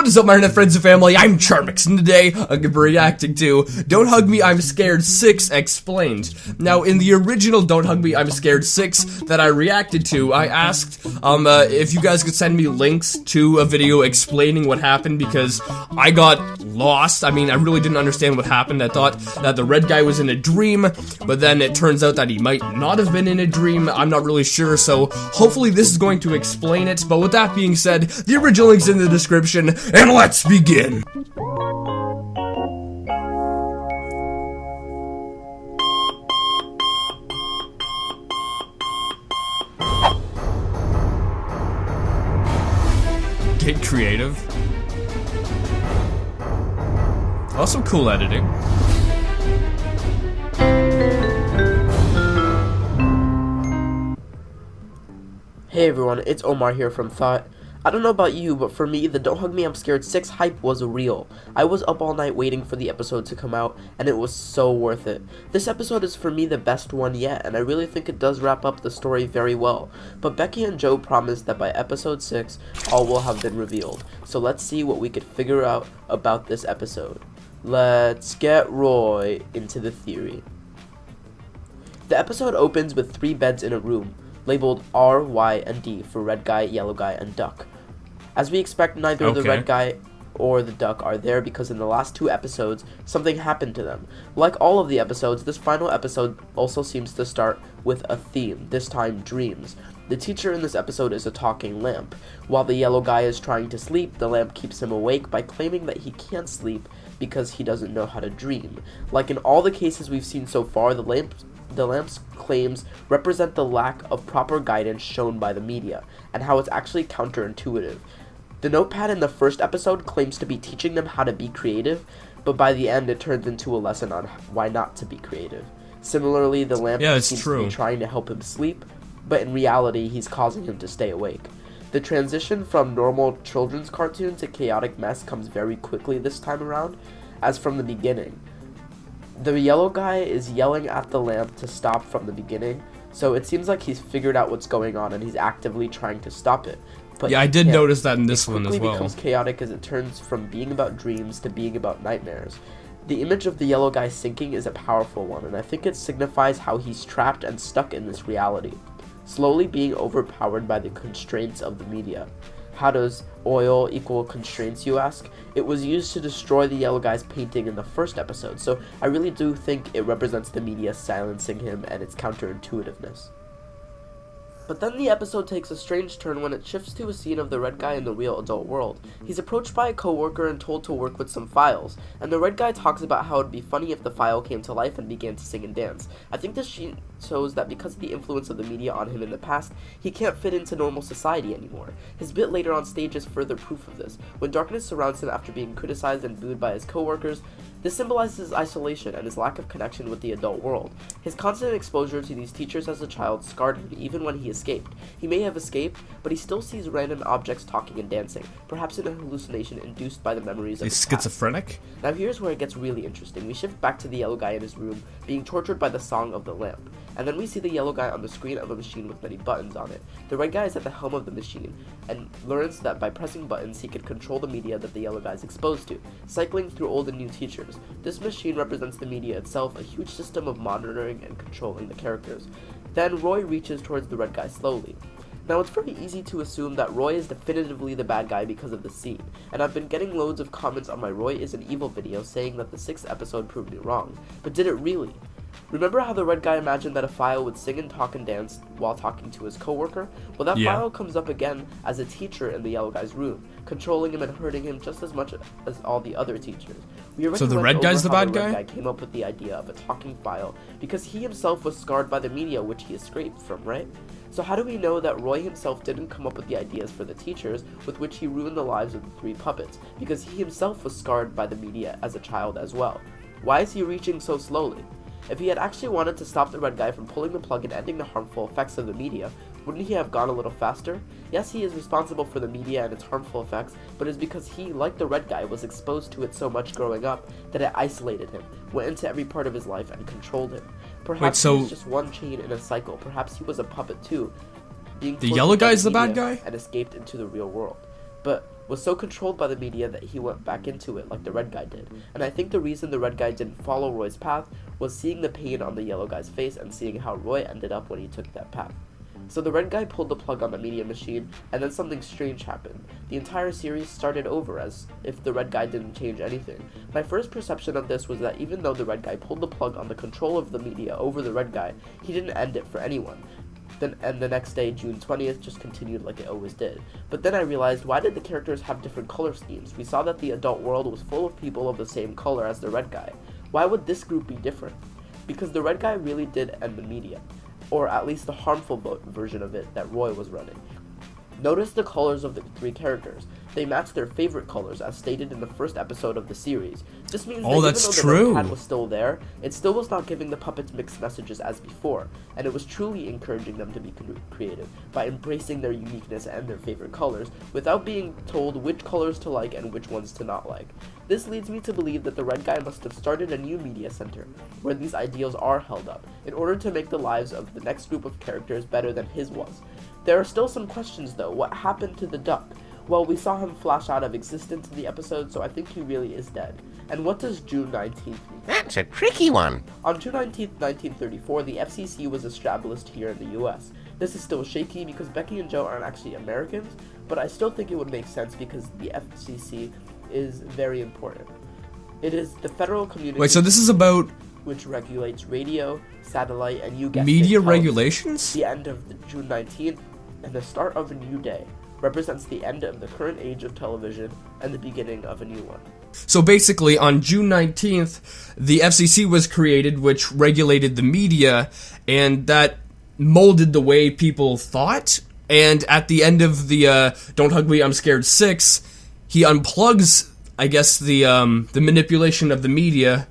What is up, my internet friends and family? I'm Charmx, and today I'm going to be reacting to Don't Hug Me, I'm Scared 6 Explained. Now, in the original Don't Hug Me, I'm Scared 6 that I reacted to, I asked if you guys could send me links to a video explaining what happened, because I got lost. I mean, I really didn't understand what happened. I thought that the red guy was in a dream, but then it turns out that he might not have been in a dream. I'm not really sure, so hopefully this is going to explain it. But with that being said, the original link's in the description, and let's begin! Get creative. Also cool editing. Hey everyone, it's Omar here from Thought. I don't know about you, but for me, the Don't Hug Me, I'm Scared 6 hype was real. I was up all night waiting for the episode to come out, and it was so worth it. This episode is for me the best one yet, and I really think it does wrap up the story very well. But Becky and Joe promised that by episode 6, all will have been revealed. So let's see what we could figure out about this episode. Let's get Roy into the theory. The episode opens with 3 beds in a room, labeled R, Y, and D for red guy, yellow guy, and duck. As we expect, neither the red guy or the duck are there because in the last 2 episodes, something happened to them. Like all of the episodes, this final episode also seems to start with a theme, this time dreams. The teacher in this episode is a talking lamp. While the yellow guy is trying to sleep, the lamp keeps him awake by claiming that he can't sleep because he doesn't know how to dream. Like in all the cases we've seen so far, the lamp's claims represent the lack of proper guidance shown by the media, and how it's actually counterintuitive. The notepad in the first episode claims to be teaching them how to be creative, but by the end it turns into a lesson on why not to be creative. Similarly, the lamp seems to be trying to help him sleep, but in reality he's causing him to stay awake. The transition from normal children's cartoon to chaotic mess comes very quickly this time around, as from the beginning. The yellow guy is yelling at the lamp to stop from the beginning, so it seems like he's figured out what's going on and he's actively trying to stop it. But yeah, I did notice that in this one as well. It quickly becomes chaotic as it turns from being about dreams to being about nightmares. The image of the yellow guy sinking is a powerful one, and I think it signifies how he's trapped and stuck in this reality, slowly being overpowered by the constraints of the media. How does oil equal constraints, you ask? It was used to destroy the yellow guy's painting in the first episode, so I really do think it represents the media silencing him and its counterintuitiveness. But then the episode takes a strange turn when it shifts to a scene of the red guy in the real adult world. He's approached by a coworker and told to work with some files, and the red guy talks about how it'd be funny if the file came to life and began to sing and dance. I think this shows that because of the influence of the media on him in the past, he can't fit into normal society anymore. His bit later on stage is further proof of this. When darkness surrounds him after being criticized and booed by his coworkers, this symbolizes his isolation and his lack of connection with the adult world. His constant exposure to these teachers as a child scarred him even when he escaped. He may have escaped, but he still sees random objects talking and dancing, perhaps in a hallucination induced by the memories of his schizophrenic? past. Now here's where it gets really interesting. We shift back to the yellow guy in his room, being tortured by the song of the lamp. And then we see the yellow guy on the screen of a machine with many buttons on it. The red guy is at the helm of the machine, and learns that by pressing buttons he can control the media that the yellow guy is exposed to, cycling through old and new teachers. This machine represents the media itself, a huge system of monitoring and controlling the characters. Then Roy reaches towards the red guy slowly. Now it's very easy to assume that Roy is definitively the bad guy because of the scene, and I've been getting loads of comments on my Roy is an evil video saying that the 6th episode proved me wrong. But did it really? Remember how the red guy imagined that a file would sing and talk and dance while talking to his coworker? Well, that file comes up again as a teacher in the yellow guy's room, controlling him and hurting him just as much as all the other teachers. So the red guy's the bad guy? The red guy came up with the idea of a talking file because he himself was scarred by the media which he escaped from, right? So how do we know that Roy himself didn't come up with the ideas for the teachers with which he ruined the lives of the 3 puppets? Because he himself was scarred by the media as a child as well. Why is he reaching so slowly? If he had actually wanted to stop the red guy from pulling the plug and ending the harmful effects of the media, wouldn't he have gone a little faster? Yes, he is responsible for the media and its harmful effects, but it's because he, like the red guy, was exposed to it so much growing up that it isolated him, went into every part of his life, and controlled him. Perhaps he was just one chain in a cycle. Perhaps he was a puppet too, being the yellow guy's the bad guy and escaped into the real world. But was so controlled by the media that he went back into it like the red guy did. And I think the reason the red guy didn't follow Roy's path was seeing the pain on the yellow guy's face and seeing how Roy ended up when he took that path. So the red guy pulled the plug on the media machine, and then something strange happened. The entire series started over as if the red guy didn't change anything. My first perception of this was that even though the red guy pulled the plug on the control of the media over the red guy, he didn't end it for anyone. And the next day, June 20th, just continued like it always did. But then I realized, why did the characters have different color schemes? We saw that the adult world was full of people of the same color as the red guy. Why would this group be different? Because the red guy really did end the media, or at least the harmful version of it that Roy was running. Notice the colors of the three characters. They match their favorite colors, as stated in the first episode of the series. This means that even though the notepad was still there, it still was not giving the puppets mixed messages as before, and it was truly encouraging them to be creative by embracing their uniqueness and their favorite colors, without being told which colors to like and which ones to not like. This leads me to believe that the red guy must have started a new media center, where these ideals are held up, in order to make the lives of the next group of characters better than his was. There are still some questions though. What happened to the duck? Well, we saw him flash out of existence in the episode, so I think he really is dead. And what does June 19th mean? That's a tricky one. On June 19th, 1934, the FCC was established here in the US. This is still shaky because Becky and Joe aren't actually Americans, but I still think it would make sense because the FCC is very important. It is the Federal Communications... Wait, so this is about... which regulates radio, satellite, and you guessed media it, regulations? The end of June 19th and the start of a new day represents the end of the current age of television and the beginning of a new one. So basically, on June 19th, the FCC was created, which regulated the media, and that molded the way people thought. And at the end of the Don't Hug Me, I'm Scared 6, he unplugs, I guess, the manipulation of the media,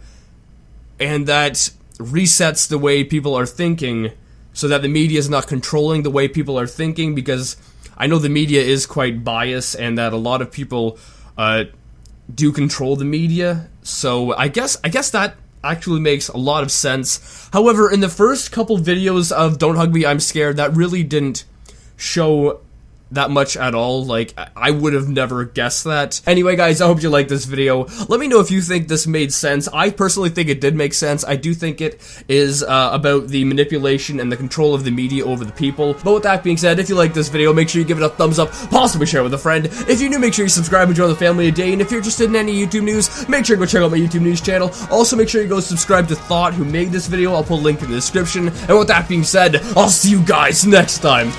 and that resets the way people are thinking, so that the media is not controlling the way people are thinking, because I know the media is quite biased, and that a lot of people do control the media, so I guess that actually makes a lot of sense. However, in the first couple videos of Don't Hug Me, I'm Scared, that really didn't show that much at all. Like, I would have never guessed that. Anyway, guys, I hope you liked this video. Let me know if you think this made sense. I personally think it did make sense. I do think it is about the manipulation and the control of the media over the people. But with that being said, if you like this video, make sure you give it a thumbs up, possibly share it with a friend. If you're new, make sure you subscribe and join the family today. And if you're interested in any YouTube news, make sure you go check out my YouTube news channel. Also, make sure you go subscribe to Thought, who made this video. I'll put a link in the description. And with that being said, I'll see you guys next time.